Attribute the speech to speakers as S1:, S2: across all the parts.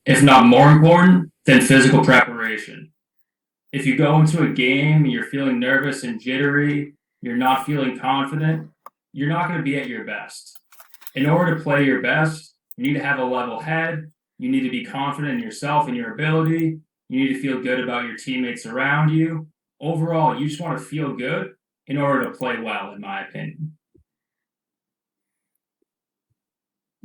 S1: if not more important, than physical preparation. If you go into a game and you're feeling nervous and jittery, you're not feeling confident, you're not going to be at your best. In order to play your best, you need to have a level head. You need to be confident in yourself and your ability. You need to feel good about your teammates around you. Overall, you just want to feel good in order to play well, in my opinion.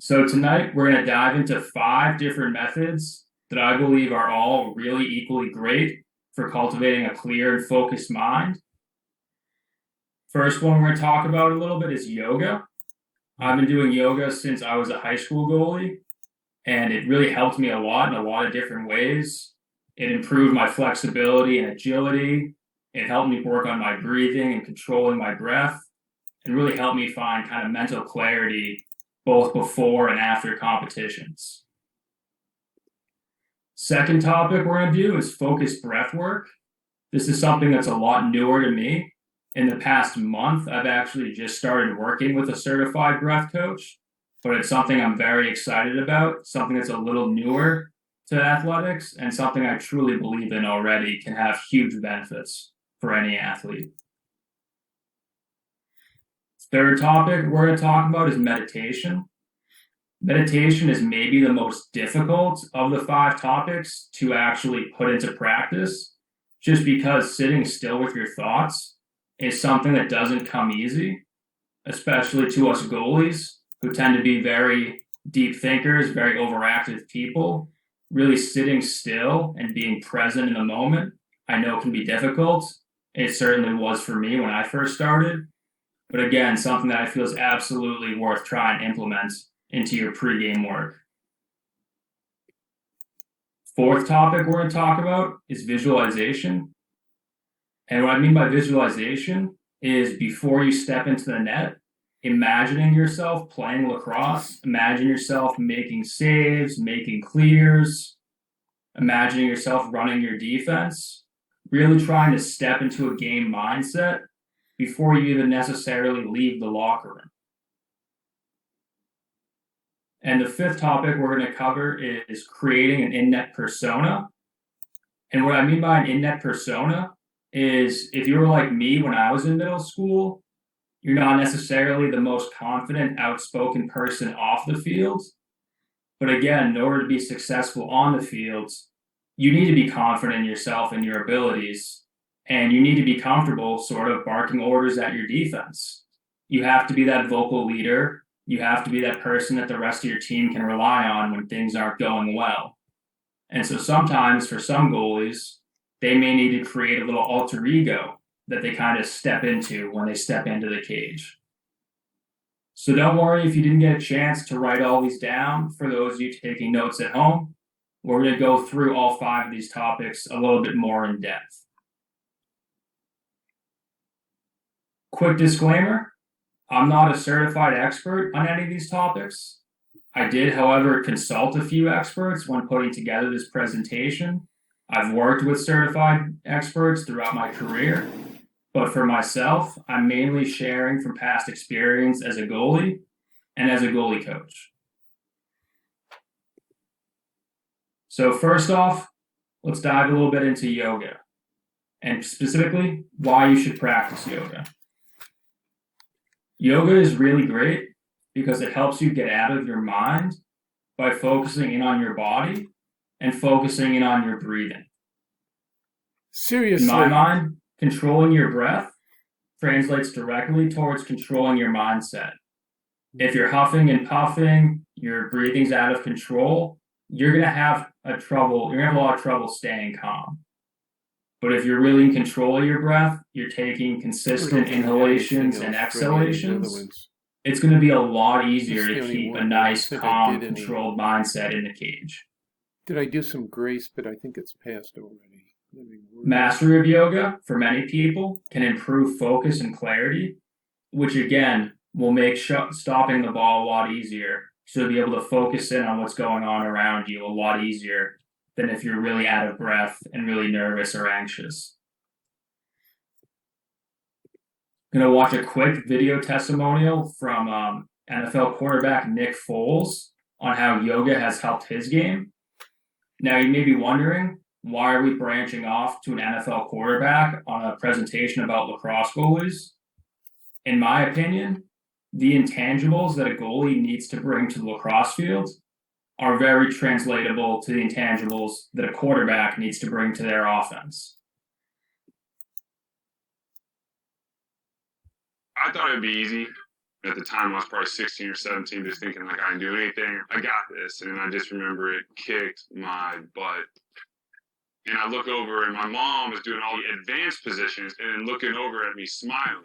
S1: So tonight, we're going to dive into 5 different methods that I believe are all really equally great for cultivating a clear and focused mind. First one we're going to talk about a little bit is yoga. I've been doing yoga since I was a high school goalie, and it really helped me a lot in a lot of different ways. It improved my flexibility and agility. It helped me work on my breathing and controlling my breath, and really helped me find kind of mental clarity both before and after competitions. Second topic we're going to do is focused breath work. This is something that's a lot newer to me. In the past month, I've actually just started working with a certified breath coach, but it's something I'm very excited about, something that's a little newer to athletics, and something I truly believe in already can have huge benefits for any athlete. Third topic we're going to talk about is meditation. Meditation is maybe the most difficult of the 5 topics to actually put into practice, just because sitting still with your thoughts is something that doesn't come easy, especially to us goalies who tend to be very deep thinkers, very overactive people. Really sitting still and being present in the moment, I know can be difficult. It certainly was for me when I first started. But again, something that I feel is absolutely worth trying to implement into your pregame work. Fourth topic we're going to talk about is visualization. And what I mean by visualization is before you step into the net, imagining yourself playing lacrosse, imagine yourself making saves, making clears, imagining yourself running your defense, really trying to step into a game mindset before you even necessarily leave the locker room. And the 5th topic we're going to cover is creating an in-net persona. And what I mean by an in-net persona is if you were like me when I was in middle school, you're not necessarily the most confident, outspoken person off the field. But again, in order to be successful on the field, you need to be confident in yourself and your abilities. And you need to be comfortable sort of barking orders at your defense. You have to be that vocal leader. You have to be that person that the rest of your team can rely on when things aren't going well. And so sometimes for some goalies, they may need to create a little alter ego that they kind of step into when they step into the cage. So don't worry if you didn't get a chance to write all these down. For those of you taking notes at home, we're going to go through all 5 of these topics a little bit more in depth. Quick disclaimer, I'm not a certified expert on any of these topics. I did, however, consult a few experts when putting together this presentation. I've worked with certified experts throughout my career, but for myself, I'm mainly sharing from past experience as a goalie and as a goalie coach. So first off, let's dive a little bit into yoga, and specifically why you should practice yoga. Yoga is really great because it helps you get out of your mind by focusing in on your body and focusing in on your breathing.
S2: Seriously.
S1: In my mind, controlling your breath translates directly towards controlling your mindset. If you're huffing and puffing, your breathing's out of control, you're going to have a lot of trouble staying calm. But if you're really in control of your breath, you're taking consistent inhalations and exhalations, it's going to be a lot easier to keep a nice, calm, controlled mindset in the cage.
S2: Did I do some grace, but I think it's passed already.
S1: Mastery of yoga, for many people, can improve focus and clarity, which again will make stopping the ball a lot easier. So you'll be able to focus in on what's going on around you a lot easier than if you're really out of breath and really nervous or anxious. I'm going to watch a quick video testimonial from NFL quarterback Nick Foles on how yoga has helped his game. Now you may be wondering, why are we branching off to an NFL quarterback on a presentation about lacrosse goalies? In my opinion, the intangibles that a goalie needs to bring to the lacrosse field are very translatable to the intangibles that a quarterback needs to bring to their offense.
S3: I thought it'd be easy. At the time, I was probably 16 or 17, just thinking like I can do anything. I got this, and I just remember it kicked my butt. And I look over, and my mom was doing all the advanced positions, and then looking over at me, smiling.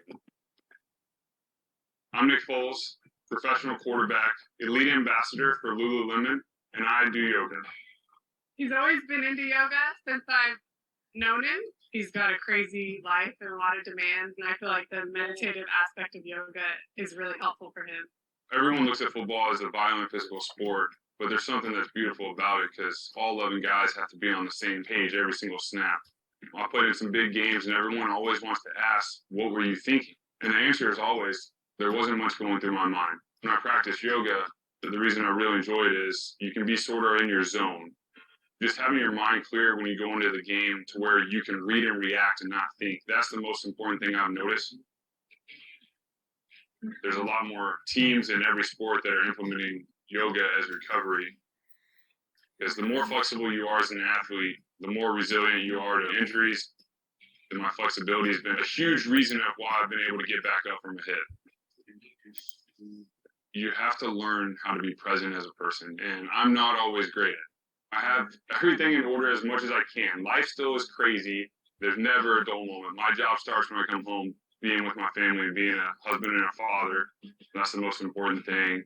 S3: I'm Nick Foles, professional quarterback, elite ambassador for Lululemon, and I do yoga.
S4: He's always been into yoga since I've known him. He's got a crazy life and a lot of demands, and I feel like the meditative aspect of yoga is really helpful for him.
S3: Everyone looks at football as a violent physical sport, but there's something that's beautiful about it because all 11 guys have to be on the same page every single snap. I played in some big games, and everyone always wants to ask, what were you thinking? And the answer is always, there wasn't much going through my mind. When I practice yoga, the reason I really enjoy it is you can be sort of in your zone. Just having your mind clear when you go into the game to where you can read and react and not think. That's the most important thing I've noticed. There's a lot more teams in every sport that are implementing yoga as recovery. Because the more flexible you are as an athlete, the more resilient you are to injuries. And my flexibility has been a huge reason of why I've been able to get back up from a hit. You have to learn how to be present as a person, and I'm not always great at it. I have everything in order as much as I can. Life still is crazy. There's never a dull moment. My job starts when I come home, being with my family, being a husband and a father. That's the most important thing.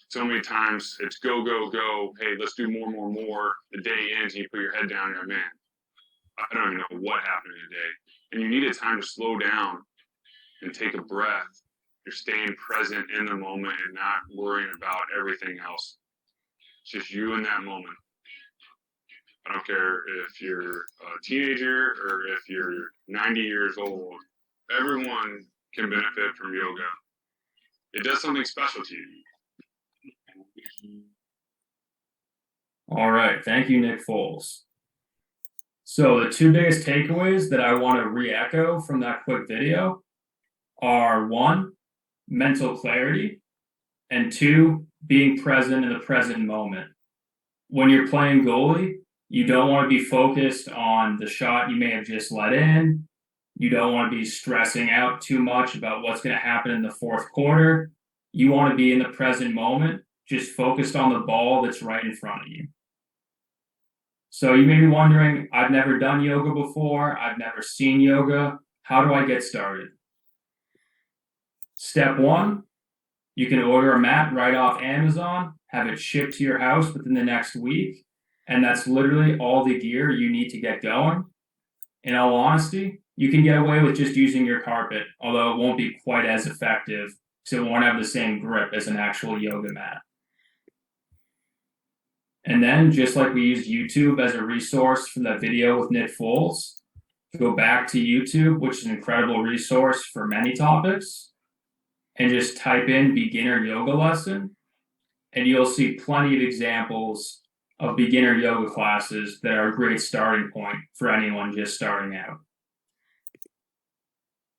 S3: So many times it's go, go, go. Hey, let's do more. The day ends and you put your head down and you're like, man, I don't even know what happened today. And you need a time to slow down and take a breath. You're staying present in the moment and not worrying about everything else. It's just you in that moment. I don't care if you're a teenager or if you're 90 years old. Everyone can benefit from yoga. It does something special to you.
S1: All right. Thank you, Nick Foles. So the two biggest takeaways that I want to re-echo from that quick video are 1, mental clarity, and 2, being present in the present moment. When you're playing goalie, you don't want to be focused on the shot you may have just let in. You don't want to be stressing out too much about what's going to happen in the fourth quarter. You want to be in the present moment, just focused on the ball that's right in front of you. So you may be wondering, I've never done yoga before. I've never seen yoga. How do I get started? Step 1, you can order a mat right off Amazon, have it shipped to your house within the next week, and that's literally all the gear you need to get going. In all honesty, you can get away with just using your carpet, although it won't be quite as effective because it won't have the same grip as an actual yoga mat. And then, just like we used YouTube as a resource for that video with Nick Foles, go back to YouTube, which is an incredible resource for many topics, and just type in beginner yoga lesson, and you'll see plenty of examples of beginner yoga classes that are a great starting point for anyone just starting out.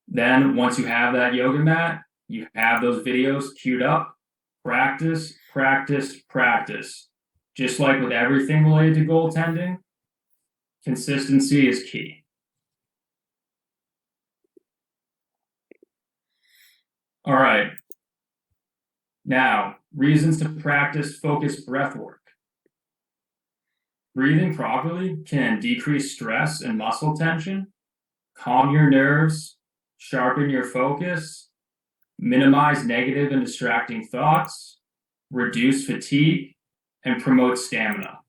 S1: Then, once you have that yoga mat, you have those videos queued up, practice. Just like with everything related to goaltending, consistency is key. All right. Now, reasons to practice focused breath work. Breathing properly can decrease stress and muscle tension, calm your nerves, sharpen your focus, minimize negative and distracting thoughts, reduce fatigue, and promote stamina.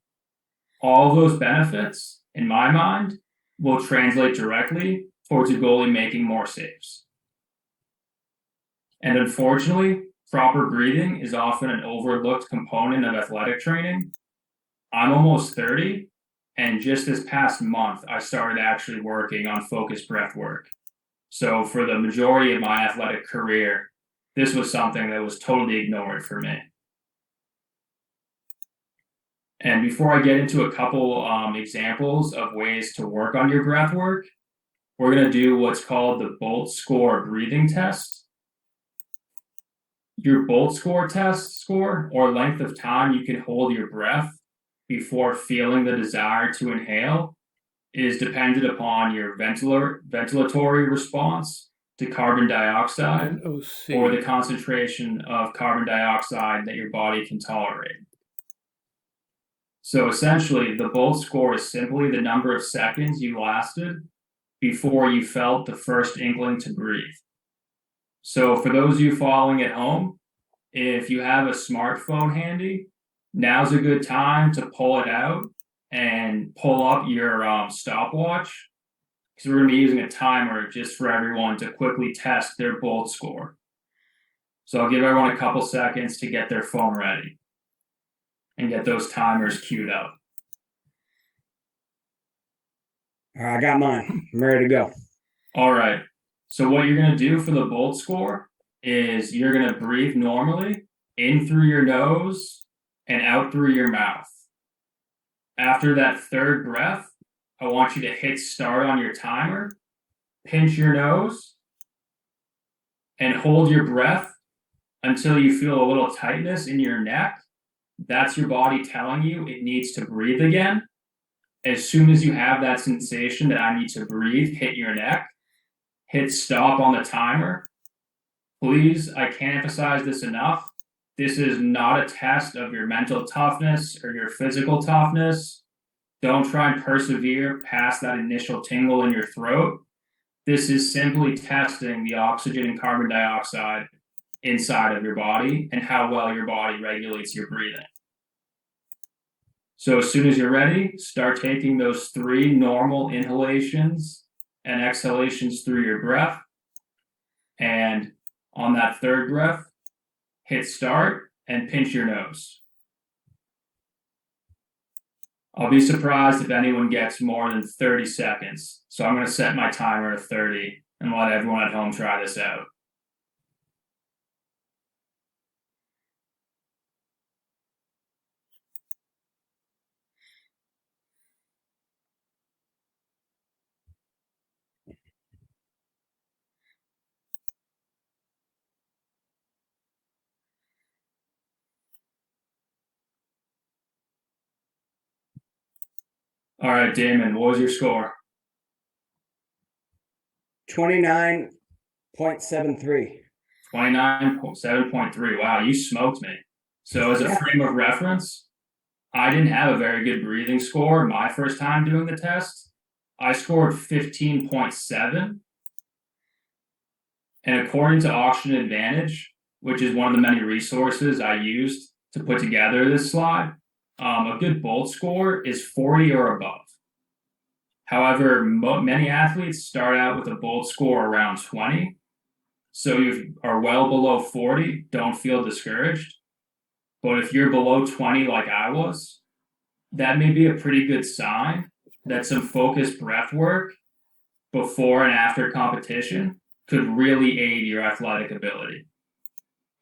S1: All of those benefits, in my mind, will translate directly towards a goalie making more saves. And unfortunately, proper breathing is often an overlooked component of athletic training. I'm almost 30, and just this past month, I started actually working on focused breath work. So for the majority of my athletic career, this was something that was totally ignored for me. And before I get into a couple examples of ways to work on your breath work, we're going to do what's called the Bolt score breathing test. Your Bolt score test score, or length of time you can hold your breath before feeling the desire to inhale, is dependent upon your ventilatory response to carbon dioxide
S2: NOC.
S1: or the concentration of carbon dioxide that your body can tolerate. So essentially, the Bolt score is simply the number of seconds you lasted before you felt the first inkling to breathe. So for those of you following at home, if you have a smartphone handy, now's a good time to pull it out and pull up your stopwatch, because we're going to be using a timer just for everyone to quickly test their Bolt score. So I'll give everyone a couple seconds to get their phone ready and get those timers queued up.
S5: All right, I got mine. I'm ready to go.
S1: All right. So what you're going to do for the Bolt score is you're going to breathe normally in through your nose and out through your mouth. After that third breath, I want you to hit start on your timer, pinch your nose, and hold your breath until you feel a little tightness in your neck. That's your body telling you it needs to breathe again. As soon as you have that sensation that I need to breathe, hit your neck, hit stop on the timer. Please, I can't emphasize this enough. This is not a test of your mental toughness or your physical toughness. Don't try and persevere past that initial tingle in your throat. This is simply testing the oxygen and carbon dioxide inside of your body and how well your body regulates your breathing. So as soon as you're ready, start taking those 3 normal inhalations and exhalations through your breath. And on that third breath, hit start and pinch your nose. I'll be surprised if anyone gets more than 30 seconds. So I'm going to set my timer to 30 and let everyone at home try this out. All right, Damon, what was your score?
S5: 29.73.
S1: 29.7.3. Wow, you smoked me. So as a frame of reference, I didn't have a very good breathing score my first time doing the test. I scored 15.7. And according to Oxygen Advantage, which is one of the many resources I used to put together this slide, a good Bolt score is 40 or above. However, many athletes start out with a Bolt score around 20. So if you are well below 40, don't feel discouraged. But if you're below 20 like I was, that may be a pretty good sign that some focused breath work before and after competition could really aid your athletic ability.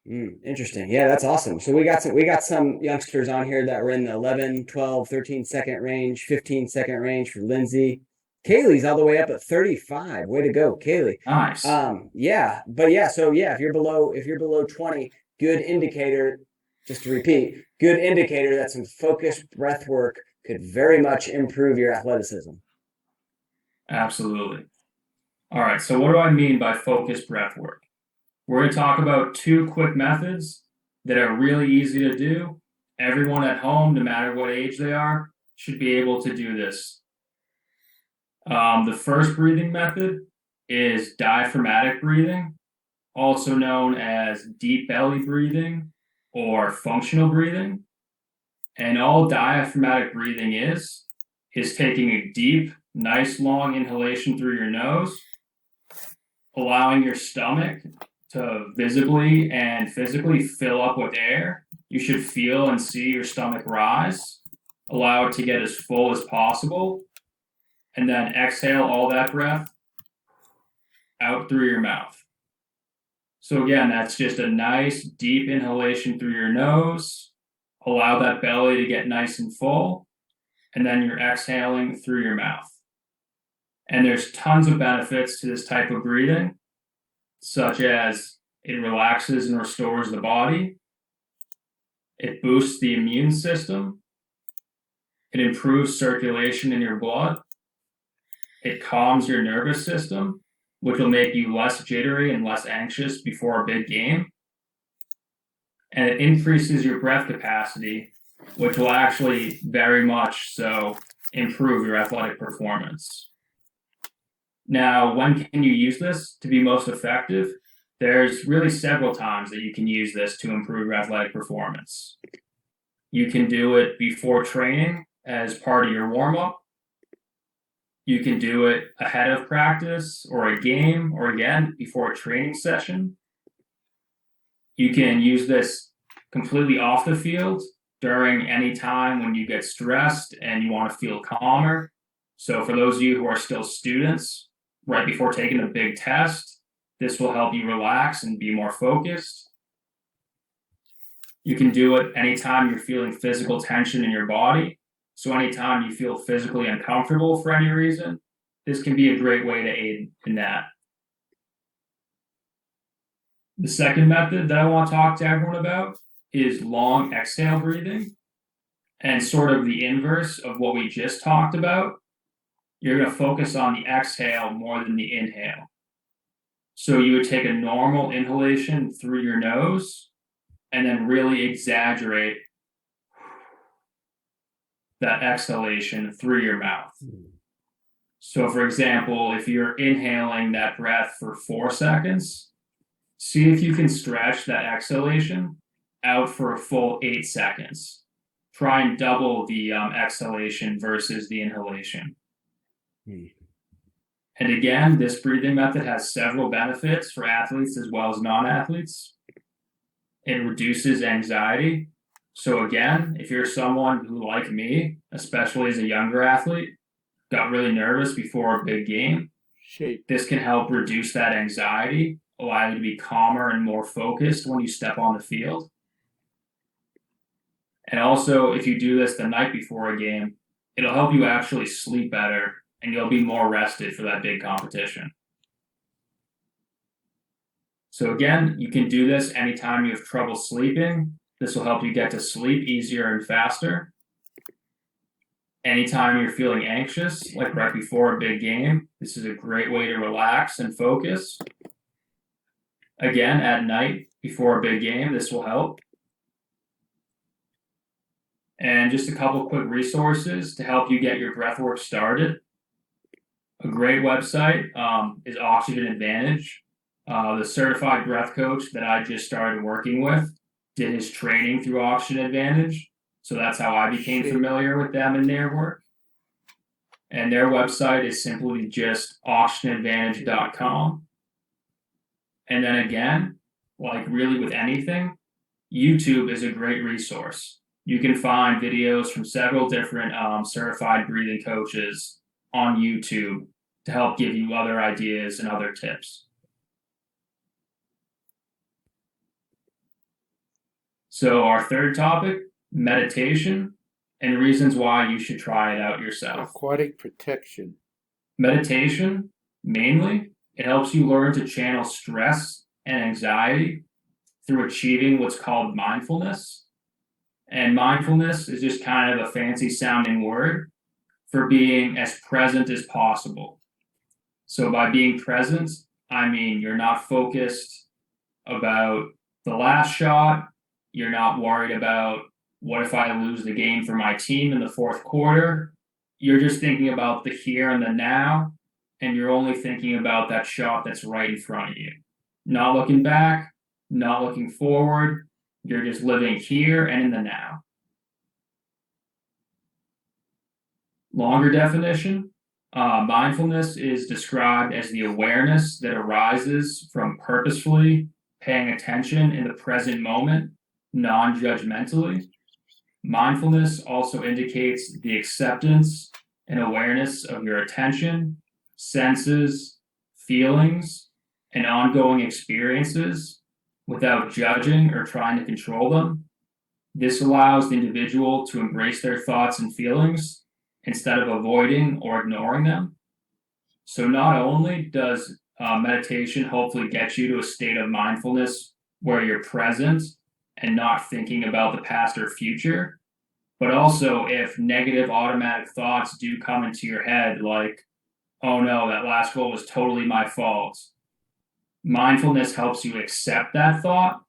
S5: Interesting. Yeah, that's awesome. So we got some youngsters on here that were in the 11, 12, 13 second range, 15 second range for Lindsay. Kaylee's all the way up at 35. Way to go, Kaylee.
S1: Nice.
S5: So if you're below 20, good indicator, just to repeat, good indicator that some focused breath work could very much improve your athleticism.
S1: Absolutely. All right, so what do I mean by focused breath work? We're going to talk about 2 quick methods that are really easy to do. Everyone at home, no matter what age they are, should be able to do this. The first breathing method is diaphragmatic breathing, also known as deep belly breathing or functional breathing. And all diaphragmatic breathing is taking a deep, nice long inhalation through your nose, allowing your stomach to visibly and physically fill up with air. You should feel and see your stomach rise. Allow it to get as full as possible. And then exhale all that breath out through your mouth. So again, that's just a nice deep inhalation through your nose, Allow that belly to get nice and full, and then you're exhaling through your mouth. And there's tons of benefits to this type of breathing, such as it relaxes and restores the body, it boosts the immune system, it improves circulation in your blood, it calms your nervous system, which will make you less jittery and less anxious before a big game, and it increases your breath capacity, which will actually very much so improve your athletic performance. Now, when can you use this to be most effective? There's really several times that you can use this to improve your athletic performance. You can do it before training as part of your warm-up. You can do it ahead of practice or a game, or again, before a training session. You can use this completely off the field during any time when you get stressed and you want to feel calmer. So for those of you who are still students, right before taking a big test, this will help you relax and be more focused. You can do it anytime you're feeling physical tension in your body. So anytime you feel physically uncomfortable for any reason, this can be a great way to aid in that. The second method that I want to talk to everyone about is long exhale breathing, and sort of the inverse of what we just talked about. You're going to focus on the exhale more than the inhale. So you would take a normal inhalation through your nose and then really exaggerate that exhalation through your mouth. So for example, if you're inhaling that breath for 4 seconds, see if you can stretch that exhalation out for a full 8 seconds. Try and double the exhalation versus the inhalation. And again, this breathing method has several benefits for athletes as well as non-athletes. It reduces anxiety. So again, if you're someone who, like me, especially as a younger athlete, got really nervous before a big game, this can help reduce that anxiety, allow you to be calmer and more focused when you step on the field. And also, if you do this the night before a game, it'll help you actually sleep better and you'll be more rested for that big competition. So again, you can do this anytime you have trouble sleeping. This will help you get to sleep easier and faster. Anytime you're feeling anxious, like right before a big game, this is a great way to relax and focus. Again, at night before a big game, this will help. And just a couple quick resources to help you get your breathwork started. A great website is Oxygen Advantage. The certified breath coach that I just started working with did his training through Oxygen Advantage. So that's how I became familiar with them and their work. And their website is simply just oxygenadvantage.com. And then again, like really with anything, YouTube is a great resource. You can find videos from several different certified breathing coaches on YouTube to help give you other ideas and other tips. So our third topic, meditation and reasons why you should try it out yourself.
S2: Aquatic protection.
S1: Meditation, mainly, it helps you learn to channel stress and anxiety through achieving what's called mindfulness. And mindfulness is just kind of a fancy sounding word for being as present as possible. So by being present, I mean you're not focused about the last shot. You're not worried about what if I lose the game for my team in the fourth quarter. You're just thinking about the here and the now, and you're only thinking about that shot that's right in front of you. Not looking back, not looking forward. You're just living here and in the now. Longer definition, mindfulness is described as the awareness that arises from purposefully paying attention in the present moment, non-judgmentally. Mindfulness also indicates the acceptance and awareness of your attention, senses, feelings, and ongoing experiences without judging or trying to control them. This allows the individual to embrace their thoughts and feelings instead of avoiding or ignoring them. So not only does meditation hopefully get you to a state of mindfulness where you're present and not thinking about the past or future, but also if negative automatic thoughts do come into your head, like, oh no, that last goal was totally my fault, mindfulness helps you accept that thought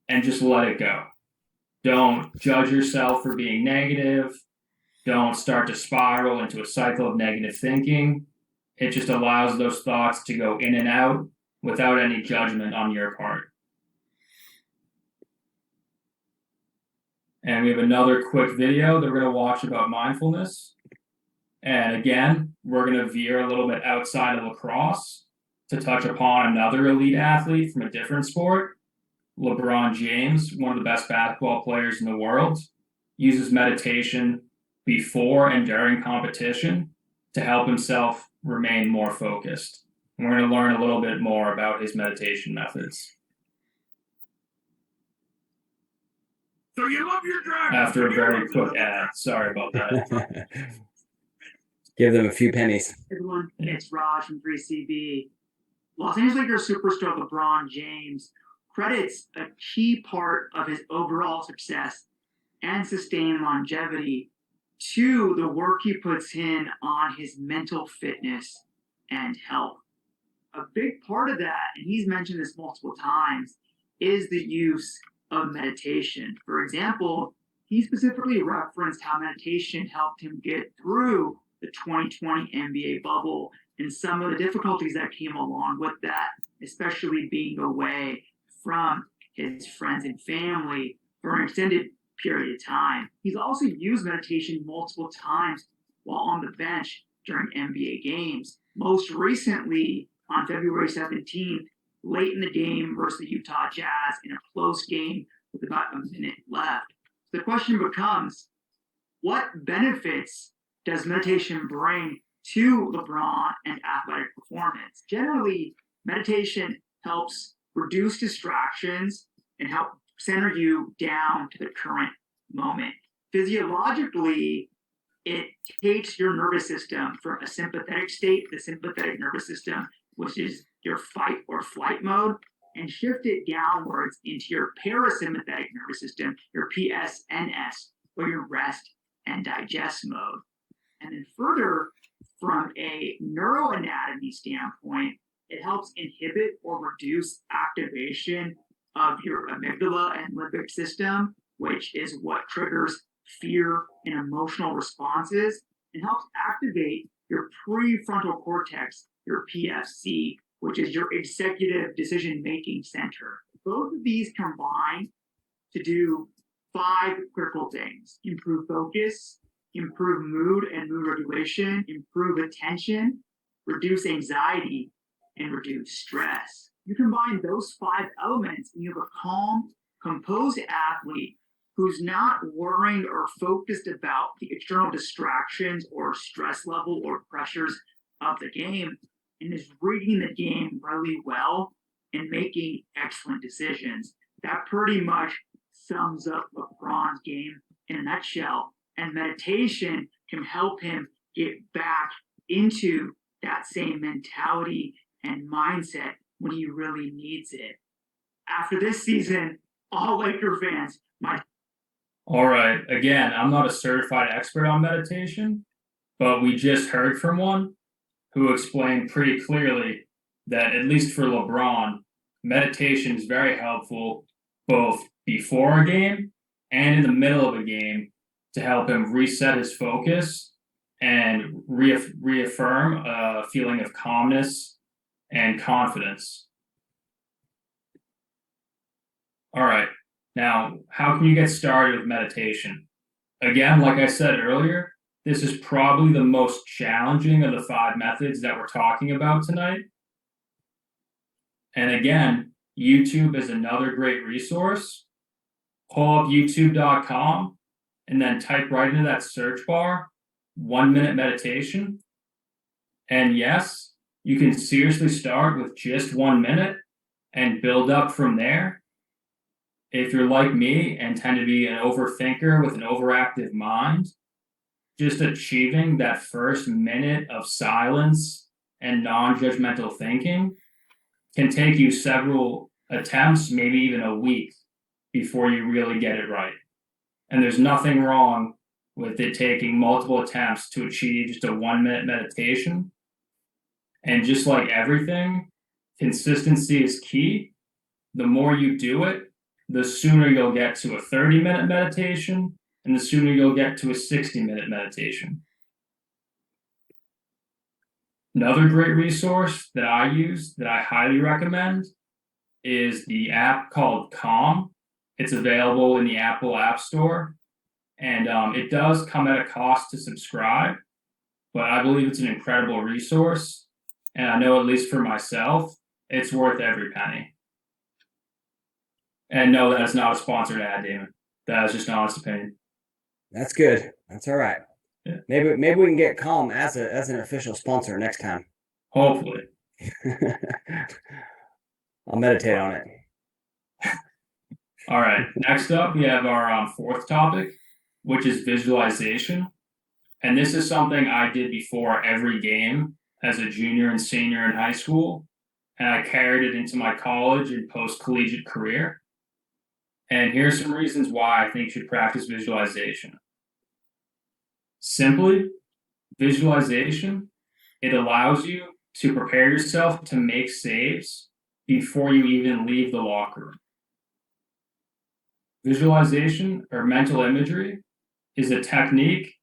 S1: and just let it go. Don't judge yourself for being negative. Don't start to spiral into a cycle of negative thinking. It just allows those thoughts to go in and out without any judgment on your part. And we have another quick video that we're going to watch about mindfulness. And again, we're going to veer a little bit outside of lacrosse to touch upon another elite athlete from a different sport. LeBron James, one of the best basketball players in the world, uses meditation before and during competition to help himself remain more focused. And we're going to learn a little bit more about his meditation methods.
S6: So you love your driver.
S1: After a very quick ad. Sorry about that.
S5: Give them a few pennies.
S6: Everyone, it's Raj from 3CB. Los Angeles Lakers superstar LeBron James credits a key part of his overall success and sustained longevity to the work he puts in on his mental fitness and health. A big part of that, and he's mentioned this multiple times, is the use of meditation. For example, he specifically referenced how meditation helped him get through the 2020 NBA bubble and some of the difficulties that came along with that, especially being away from his friends and family for an extended period of time. He's also used meditation multiple times while on the bench during NBA games. Most recently, on February 17th, late in the game versus the Utah Jazz in a close game with about a minute left. So the question becomes, what benefits does meditation bring to LeBron and athletic performance? Generally, meditation helps reduce distractions and help center you down to the current moment. Physiologically, it takes your nervous system from a sympathetic state, the sympathetic nervous system, which is your fight or flight mode, and shift it downwards into your parasympathetic nervous system, your PSNS, or your rest and digest mode. And then further, from a neuroanatomy standpoint, it helps inhibit or reduce activation of your amygdala and limbic system, which is what triggers fear and emotional responses, and helps activate your prefrontal cortex, your PFC, which is your executive decision-making center. Both of these combine to do 5 critical things: improve focus, improve mood and mood regulation, improve attention, reduce anxiety, and reduce stress. You combine those 5 elements and you have a calm, composed athlete who's not worrying or focused about the external distractions or stress level or pressures of the game, and is reading the game really well and making excellent decisions. That pretty much sums up LeBron's game in a nutshell. And meditation can help him get back into that same mentality and mindset when he really needs it. After this season, all Laker fans,
S1: All right. Again, I'm not a certified expert on meditation, but we just heard from one who explained pretty clearly that, at least for LeBron, meditation is very helpful both before a game and in the middle of a game to help him reset his focus and reaffirm a feeling of calmness and confidence. All right. Now, how can you get started with meditation? Again, like I said earlier, this is probably the most challenging of the 5 methods that we're talking about tonight. And again, YouTube is another great resource. Pull up youtube.com and then type right into that search bar, 1-minute meditation. And yes, you can seriously start with just 1 minute and build up from there. if you're like me and tend to be an overthinker with an overactive mind, just achieving that first minute of silence and non-judgmental thinking can take you several attempts, maybe even a week, before you really get it right. And there's nothing wrong with it taking multiple attempts to achieve just a 1 minute meditation. And just like everything, consistency is key. The more you do it, the sooner you'll get to a 30-minute meditation, and the sooner you'll get to a 60-minute meditation. Another great resource that I use that I highly recommend is the app called Calm. It's available in the Apple App Store, and it does come at a cost to subscribe, but I believe it's an incredible resource, and I know, at least for myself, it's worth every penny. And no, that's not a sponsored ad, Damon. That is just an honest opinion.
S5: That's good. That's all right.
S1: Yeah.
S5: Maybe we can get Calm as an official sponsor next time.
S1: Hopefully.
S5: I'll meditate on it.
S1: All right. Next up, we have our fourth topic, which is visualization. And this is something I did before every game as a junior and senior in high school. And I carried it into my college and post-collegiate career. And here's some reasons why I think you should practice visualization. Simply, visualization, it allows you to prepare yourself to make saves before you even leave the locker room. Visualization, or mental imagery, is a technique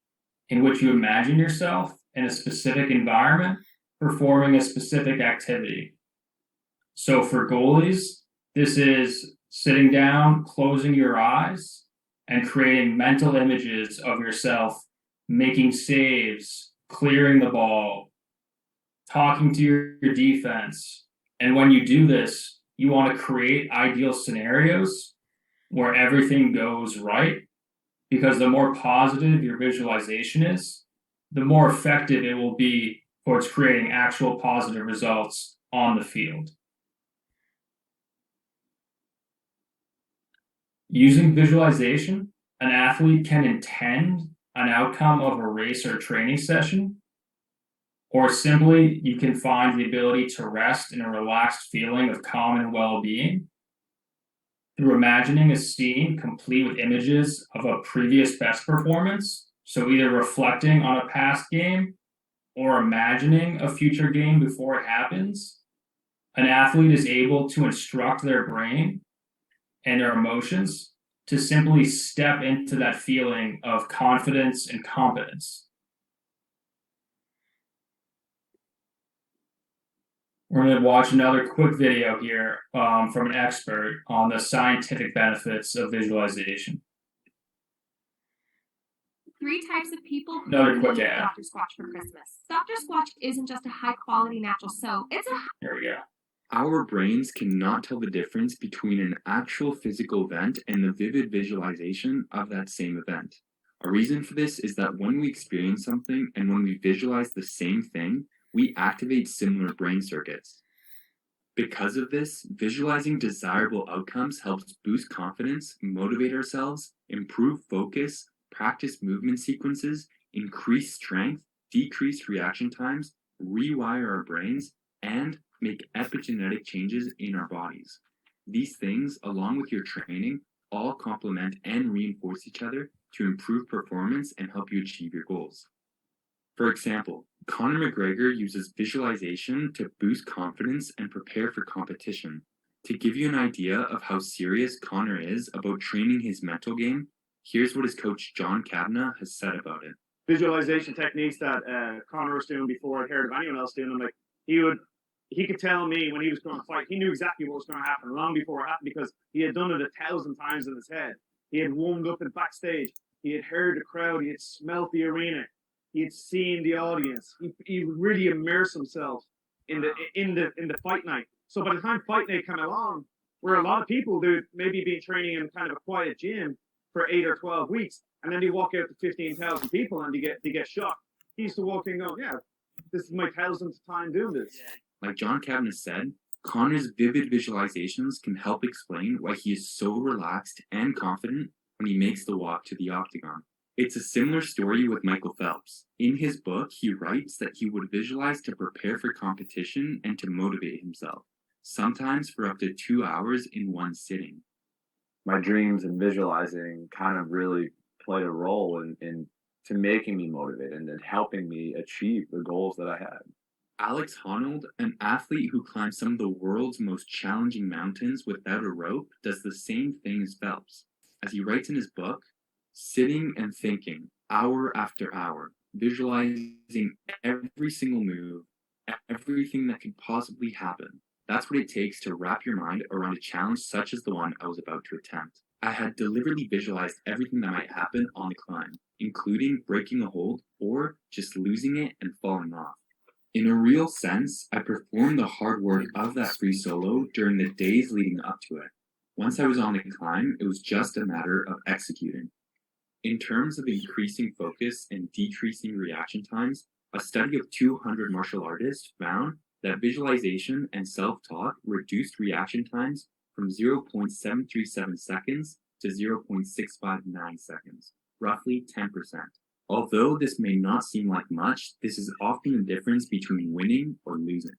S1: in which you imagine yourself in a specific environment performing a specific activity. So for goalies, this is sitting down, closing your eyes, and creating mental images of yourself making saves, clearing the ball, talking to your defense. And when you do this, you want to create ideal scenarios where everything goes right, because the more positive your visualization is, the more effective it will be towards creating actual positive results on the field. Using visualization, an athlete can intend an outcome of a race or training session, or simply you can find the ability to rest in a relaxed feeling of calm and well-being through imagining a scene complete with images of a previous best performance. So either reflecting on a past game or imagining a future game before it happens. An athlete is able to instruct their brain and their emotions to simply step into that feeling of confidence and competence. We're going to watch another quick video here from an expert on the scientific benefits of visualization.
S7: 3 types of people who
S1: Another quick
S7: need
S1: ad.
S7: Dr. Squatch for Christmas. Dr. Squatch isn't just a high-quality natural soap. It's a
S1: Here we go.
S8: Our brains cannot tell the difference between an actual physical event and the vivid visualization of that same event. A reason for this is that when we experience something and when we visualize the same thing, we activate similar brain circuits. Because of this, visualizing desirable outcomes helps boost confidence, motivate ourselves, improve focus, practice movement sequences, increase strength, decrease reaction times, rewire our brains, and make epigenetic changes in our bodies. These things, along with your training, all complement and reinforce each other to improve performance and help you achieve your goals. For example, Conor McGregor uses visualization to boost confidence and prepare for competition. To give you an idea of how serious Conor is about training his mental game, here's what his coach John Kavanagh has said about it.
S9: Visualization techniques that Conor was doing before I'd heard of anyone else doing them. Like he could tell me when he was going to fight, he knew exactly what was going to happen long before it happened because he had done it 1,000 times in his head. He had warmed up in backstage. He had heard the crowd. He had smelt the arena. He had seen the audience. He really immersed himself in the fight night. So by the time fight night came along, where a lot of people do maybe been training in kind of a quiet gym for 8 or 12 weeks, and then they walk out to 15,000 people and they get shocked. He used to walk in and go, yeah, this is my 1,000th time doing this.
S8: Like John Kavanagh said, Connor's vivid visualizations can help explain why he is so relaxed and confident when he makes the walk to the octagon. It's a similar story with Michael Phelps. In his book, he writes that he would visualize to prepare for competition and to motivate himself, sometimes for up to 2 hours in one sitting.
S10: My dreams and visualizing kind of really played a role in to making me motivated and helping me achieve the goals that I had.
S8: Alex Honnold, an athlete who climbs some of the world's most challenging mountains without a rope, does the same thing as Phelps. As he writes in his book, sitting and thinking, hour after hour, visualizing every single move, everything that could possibly happen. That's what it takes to wrap your mind around a challenge such as the one I was about to attempt. I had deliberately visualized everything that might happen on the climb, including breaking a hold or just losing it and falling off. In a real sense, I performed the hard work of that free solo during the days leading up to it. Once I was on the climb, it was just a matter of executing. In terms of increasing focus and decreasing reaction times, a study of 200 martial artists found that visualization and self-talk reduced reaction times from 0.737 seconds to 0.659 seconds, roughly 10%. Although this may not seem like much, this is often the difference between winning or losing.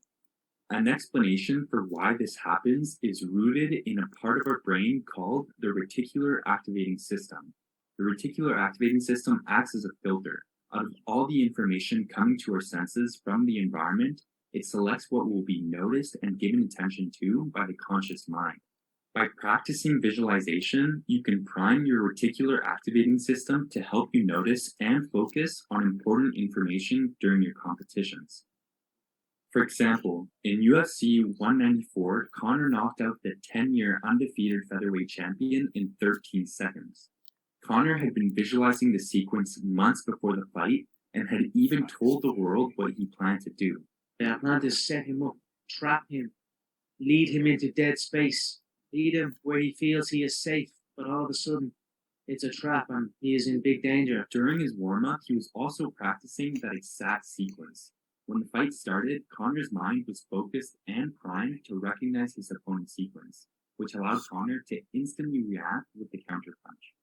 S8: An explanation for why this happens is rooted in a part of our brain called the reticular activating system. The reticular activating system acts as a filter. Out of all the information coming to our senses from the environment, it selects what will be noticed and given attention to by the conscious mind. By practicing visualization, you can prime your reticular activating system to help you notice and focus on important information during your competitions. For example, in UFC 194, Conor knocked out the 10-year undefeated featherweight champion in 13 seconds. Conor had been visualizing the sequence months before the fight and had even told the world what he planned to do.
S11: I plan to set him up, trap him, lead him into dead space, lead him where he feels he is safe, but all of a sudden, it's a trap and he is in big danger.
S8: During his warm-up, he was also practicing that exact sequence. When the fight started, Conor's mind was focused and primed to recognize his opponent's sequence, which allowed Conor to instantly react with the counterpunch.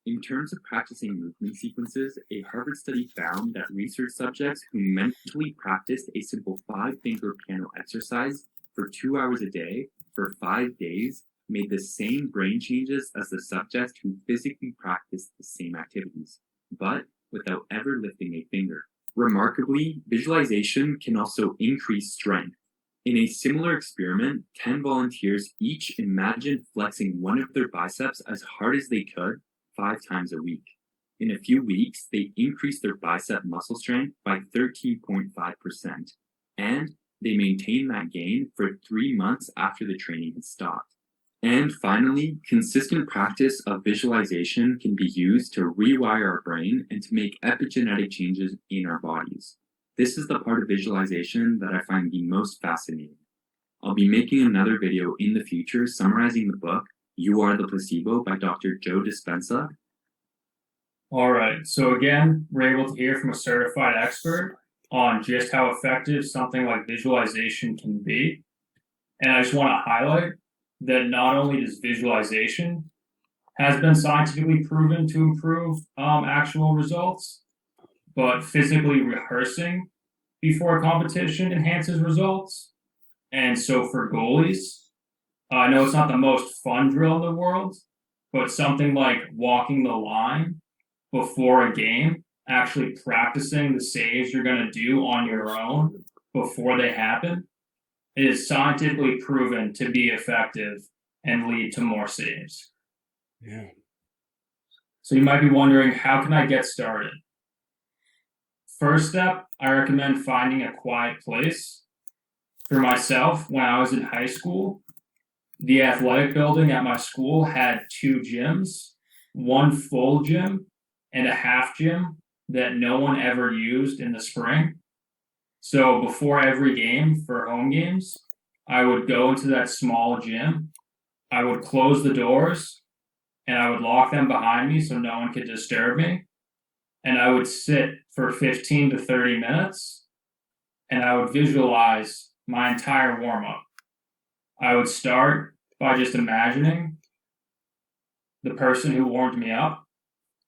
S8: In terms of practicing movement sequences, a Harvard study found that research subjects who mentally practiced a simple 5-finger piano exercise for 2 hours a day for 5 days made the same brain changes as the subjects who physically practiced the same activities, but without ever lifting a finger. Remarkably, visualization can also increase strength. In a similar experiment, 10 volunteers each imagined flexing one of their biceps as hard as they could 5 times a week. In a few weeks, they increased their bicep muscle strength by 13.5%, and they maintained that gain for 3 months after the training had stopped. And finally, consistent practice of visualization can be used to rewire our brain and to make epigenetic changes in our bodies. This is the part of visualization that I find the most fascinating. I'll be making another video in the future summarizing the book You Are the Placebo by Dr. Joe Dispenza.
S1: All right, so again, we're able to hear from a certified expert on just how effective something like visualization can be. And I just want to highlight that not only does visualization has been scientifically proven to improve actual results, but physically rehearsing before a competition enhances results. And so for goalies, I know it's not the most fun drill in the world, but something like walking the line before a game, actually practicing the saves you're going to do on your own before they happen, is scientifically proven to be effective and lead to more saves.
S5: Yeah.
S1: So you might be wondering, how can I get started? First step, I recommend finding a quiet place. For myself, when I was in high school, the athletic building at my school had 2 gyms, one full gym and a half gym that no one ever used in the spring. So before every game for home games, I would go into that small gym, I would close the doors, and I would lock them behind me so no one could disturb me. And I would sit for 15 to 30 minutes, and I would visualize my entire warm-up. I would start by just imagining the person who warmed me up.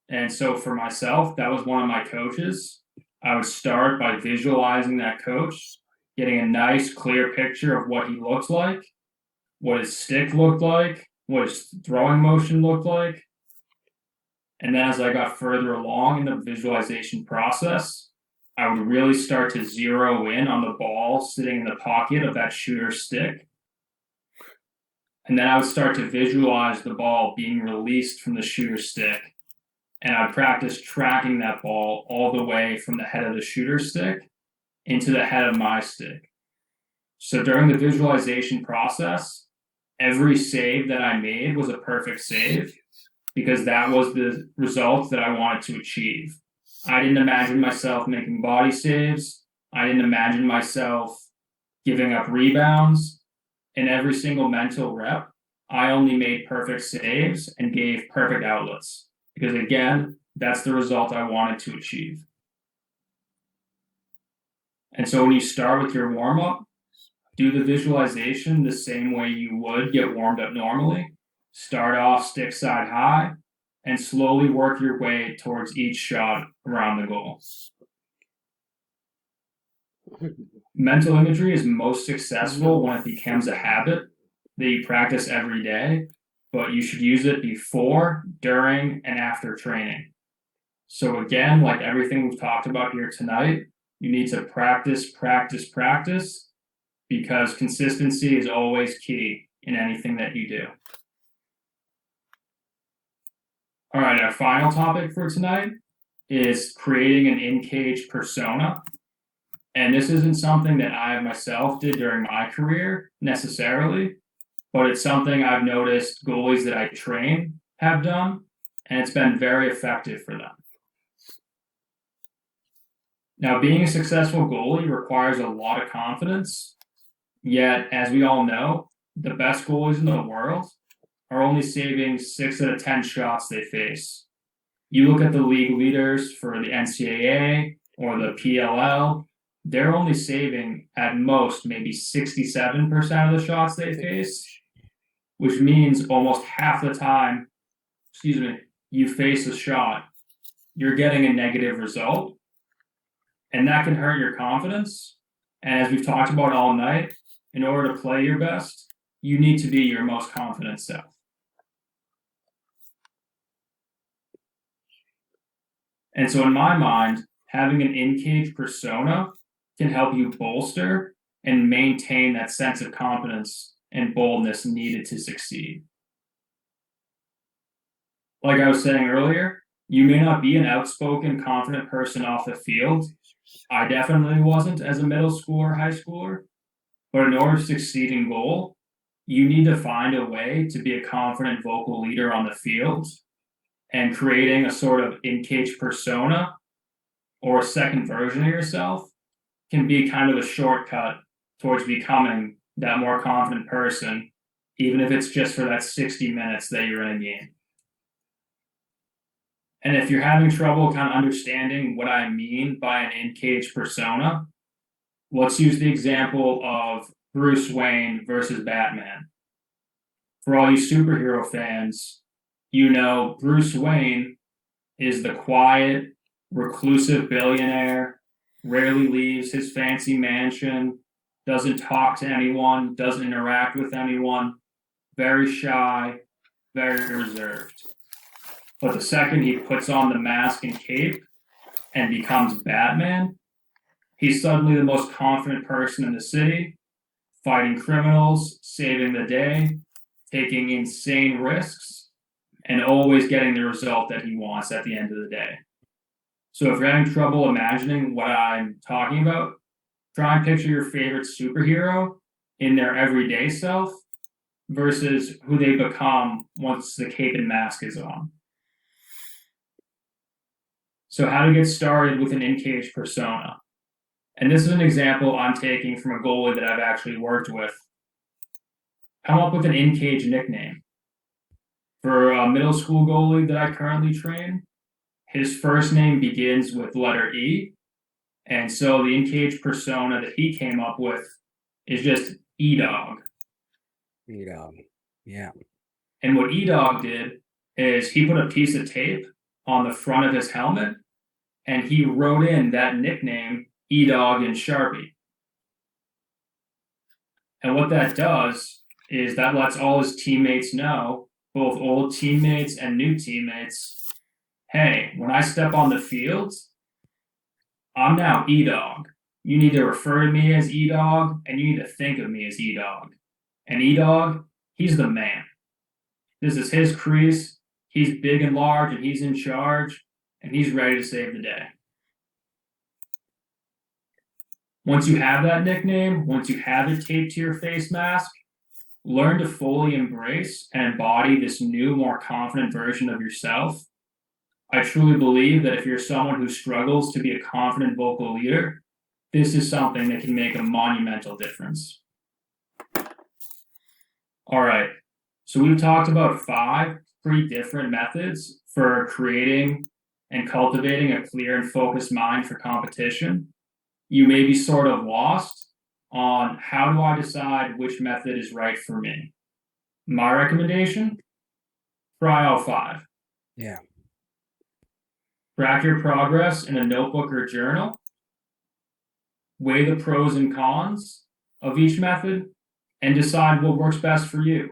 S1: And so for myself, that was one of my coaches. I would start by visualizing that coach, getting a nice, clear picture of what he looked like, what his stick looked like, what his throwing motion looked like. And then as I got further along in the visualization process, I would really start to zero in on the ball sitting in the pocket of that shooter's stick. And then I would start to visualize the ball being released from the shooter's stick. And I'd practice tracking that ball all the way from the head of the shooter's stick into the head of my stick. So during the visualization process, every save that I made was a perfect save because that was the result that I wanted to achieve. I didn't imagine myself making body saves. I didn't imagine myself giving up rebounds. In every single mental rep, I only made perfect saves and gave perfect outlets. Because again, that's the result I wanted to achieve. And so when you start with your warm-up, do the visualization the same way you would get warmed up normally. Start off stick side high and slowly work your way towards each shot around the goal. Mental imagery is most successful when it becomes a habit that you practice every day, but you should use it before, during, and after training. So again, like everything we've talked about here tonight, you need to practice, practice, practice, because consistency is always key in anything that you do. All right, our final topic for tonight is creating an in-cage persona. And this isn't something that I myself did during my career necessarily, but it's something I've noticed goalies that I train have done, and it's been very effective for them. Now, being a successful goalie requires a lot of confidence, yet, as we all know, the best goalies in the world are only saving 6 out of 10 shots they face. You look at the league leaders for the NCAA or the PLL, they're only saving at most maybe 67% of the shots they face, which means almost half the time, you face a shot, you're getting a negative result, and that can hurt your confidence. And as we've talked about all night, in order to play your best, you need to be your most confident self. And so in my mind, having an in-cage persona can help you bolster and maintain that sense of confidence and boldness needed to succeed. Like I was saying earlier, you may not be an outspoken, confident person off the field. I definitely wasn't as a middle schooler, high schooler. But in order to succeed in goal, you need to find a way to be a confident vocal leader on the field, and creating a sort of in-cage persona or a second version of yourself can be kind of a shortcut towards becoming that more confident person, even if it's just for that 60 minutes that you're in a game. And if you're having trouble kind of understanding what I mean by an in-cage persona, let's use the example of Bruce Wayne versus Batman. For all you superhero fans, you know Bruce Wayne is the quiet, reclusive billionaire, rarely leaves his fancy mansion, doesn't talk to anyone, doesn't interact with anyone, very shy, very reserved. But the second he puts on the mask and cape and becomes Batman, he's suddenly the most confident person in the city, fighting criminals, saving the day, taking insane risks, and always getting the result that he wants at the end of the day. So if you're having trouble imagining what I'm talking about, try and picture your favorite superhero in their everyday self versus who they become once the cape and mask is on. So how to get started with an in-cage persona. And this is an example I'm taking from a goalie that I've actually worked with. Come up with an in-cage nickname. For a middle school goalie that I currently train, his first name begins with letter E. And so the in-cage persona that he came up with is just E-Dog.
S5: E-Dog. Yeah.
S1: And what E-Dog did is he put a piece of tape on the front of his helmet and he wrote in that nickname, E-Dog, in Sharpie. And what that does is that lets all his teammates know, both old teammates and new teammates, hey, when I step on the field, I'm now E-Dog. You need to refer to me as E-Dog, and you need to think of me as E-Dog. And E-Dog, he's the man. This is his crease. He's big and large, and he's in charge, and he's ready to save the day. Once you have that nickname, once you have it taped to your face mask, learn to fully embrace and embody this new, more confident version of yourself. I truly believe that if you're someone who struggles to be a confident vocal leader, this is something that can make a monumental difference. All right, so we've talked about 5 pretty different methods for creating and cultivating a clear and focused mind for competition. You may be sort of lost on how do I decide which method is right for me. My recommendation, try all 5.
S5: Yeah.
S1: Track your progress in a notebook or journal. Weigh the pros and cons of each method and decide what works best for you.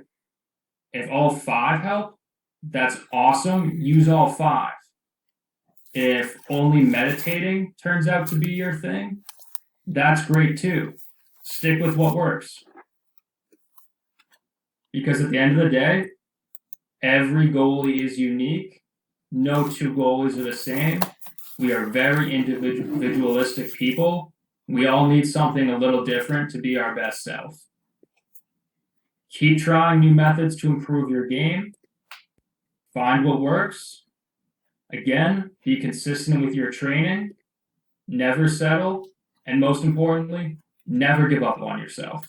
S1: If all 5 help, that's awesome. Use all 5. If only meditating turns out to be your thing, that's great too. Stick with what works. Because at the end of the day, every goalie is unique. No 2 goalies are the same. We are very individualistic people. We all need something a little different to be our best self. Keep trying new methods to improve your game. Find what works. Again, be consistent with your training. Never settle. And most importantly, never give up on yourself.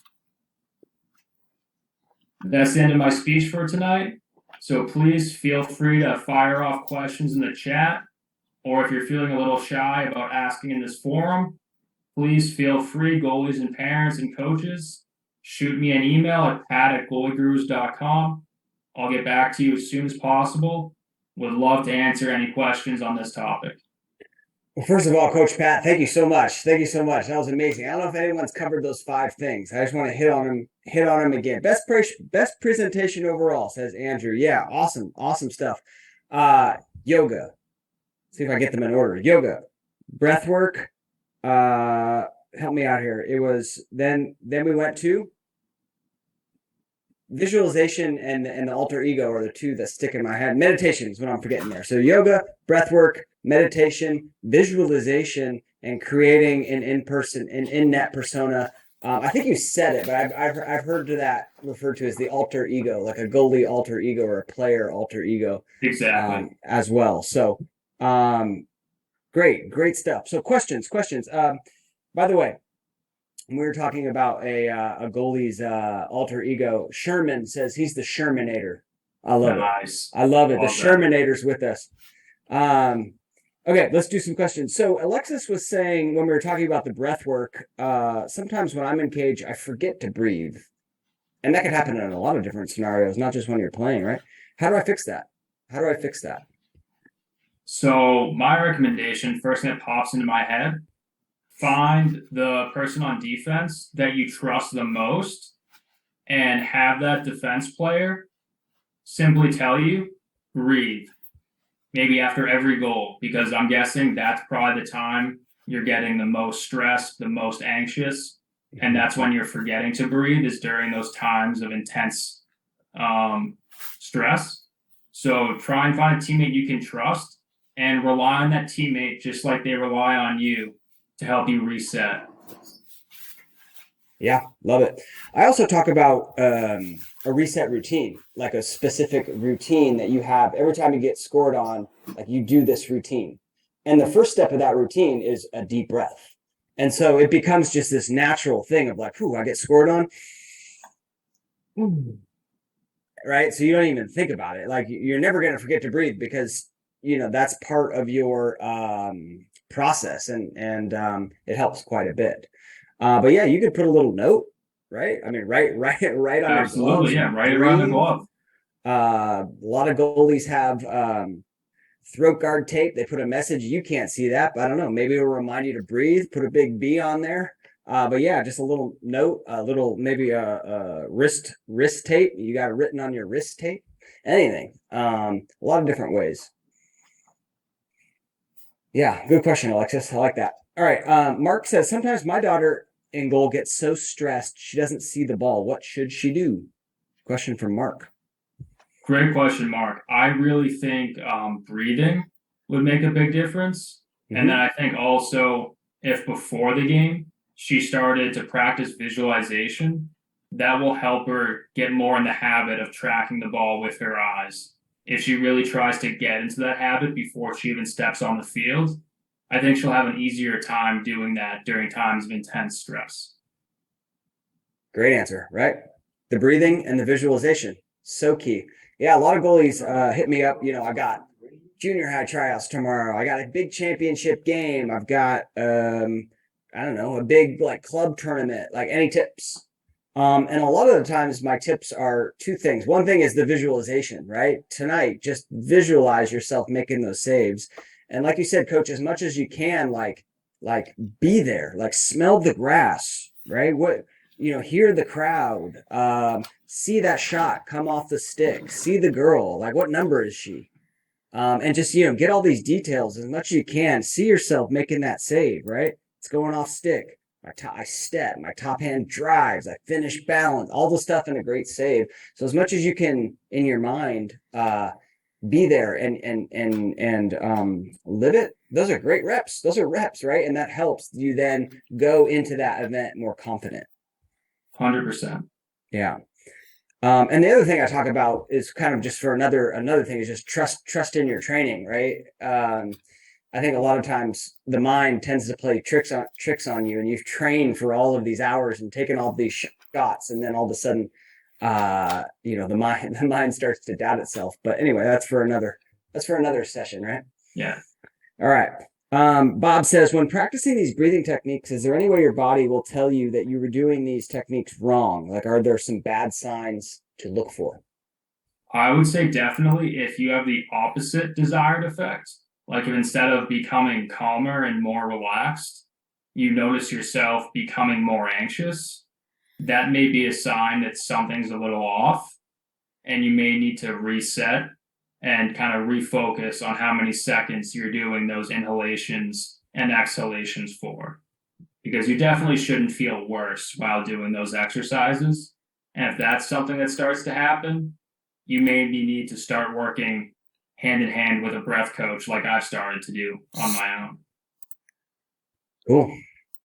S1: That's the end of my speech for tonight. So please feel free to fire off questions in the chat. Or if you're feeling a little shy about asking in this forum, please feel free, goalies and parents and coaches, shoot me an email at pat@goaliegurus.com. I'll get back to you as soon as possible. Would love to answer any questions on this topic.
S5: Well, first of all, Coach Pat, thank you so much. Thank you so much. That was amazing. I don't know if anyone's covered those 5 things. I just want to hit on them again. Best presentation overall, says Andrew. Yeah, awesome stuff. Yoga. See if I get them in order. Yoga, breath work. Help me out here. It was then we went to visualization and the alter ego are the 2 that stick in my head. Meditation is what I'm forgetting there. So yoga, breath work, meditation, visualization, and creating an in-net persona. I think you said it, but I've heard that referred to as the alter ego, like a goalie alter ego or a player alter ego.
S1: Exactly.
S5: As well. So great stuff. So questions. By the way, we were talking about a goalie's alter ego. Sherman says he's the Shermanator. I love
S1: Nice.
S5: it. I love it.
S1: Love
S5: The
S1: that.
S5: Shermanator's with us. Okay, let's do some questions. So Alexis was saying when we were talking about the breath work, sometimes when I'm in cage, I forget to breathe. And that could happen in a lot of different scenarios, not just when you're playing, right? How do I fix that?
S1: So my recommendation, first thing that pops into my head, find the person on defense that you trust the most and have that defense player simply tell you, breathe. Maybe after every goal, because I'm guessing that's probably the time you're getting the most stressed, the most anxious, and that's when you're forgetting to breathe is during those times of intense stress. So try and find a teammate you can trust and rely on that teammate just like they rely on you to help you reset.
S5: Yeah, love it. I also talk about a reset routine, like a specific routine that you have every time you get scored on, like you do this routine. And the first step of that routine is a deep breath. And so it becomes just this natural thing of like, I get scored on. Right? So you don't even think about it. Like you're never going to forget to breathe because, that's part of your process and it helps quite a bit. But yeah, you could put a little note right? I mean, right on your
S1: Absolutely,
S5: gloves.
S1: yeah, right around the
S5: Breathe.
S1: glove.
S5: A lot of goalies have throat guard tape. They put a message. You can't see that, but I don't know. Maybe it'll remind you to breathe. Put a big B on there. But yeah, just a little note, a little maybe a wrist tape. You got it written on your wrist tape. Anything. A lot of different ways. Yeah, good question, Alexis. I like that. All right. Mark says sometimes my daughter in goal gets so stressed she doesn't see the ball. What should she do? Question from Mark.
S1: Great question, Mark. I really think breathing would make a big difference.
S5: Mhm.
S1: And then I think also if before the game she started to practice visualization, that will help her get more in the habit of tracking the ball with her eyes. If she really tries to get into that habit before she even steps on the field, I think she'll have an easier time doing that during times of intense stress.
S5: Great answer, right? The breathing and the visualization, so key. Yeah, a lot of goalies hit me up. You know, I got junior high tryouts tomorrow. I got a big championship game. I've got I don't know, a big like club tournament. Like, any tips? And a lot of the times my tips are two things. One thing is the visualization, right? Tonight, just visualize yourself making those saves. And like you said, coach, as much as you can, like be there, like smell the grass, right? Hear the crowd, see that shot come off the stick, see the girl, like what number is she? And just, get all these details as much as you can. See yourself making that save, right? It's going off stick. I step, my top hand drives, I finish balance, all the stuff in a great save. So as much as you can in your mind, be there and live it. Those are great reps. Those are reps, right? And that helps you then go into that event more confident.
S1: 100%.
S5: Yeah. And the other thing I talk about is kind of just for another thing is just trust in your training, right? I think a lot of times the mind tends to play tricks on you, and you've trained for all of these hours and taken all these shots, and then all of a sudden, the mind starts to doubt itself. But anyway, that's for another session, right?
S1: Yeah.
S5: All right. Bob says, when practicing these breathing techniques, is there any way your body will tell you that you were doing these techniques wrong? Like, are there some bad signs to look for?
S1: I would say definitely if you have the opposite desired effect, like if instead of becoming calmer and more relaxed, you notice yourself becoming more anxious, that may be a sign that something's a little off and you may need to reset and kind of refocus on how many seconds you're doing those inhalations and exhalations for. Because you definitely shouldn't feel worse while doing those exercises. And if that's something that starts to happen, you maybe need to start working hand in hand with a breath coach like I've started to do on my own.
S5: Cool.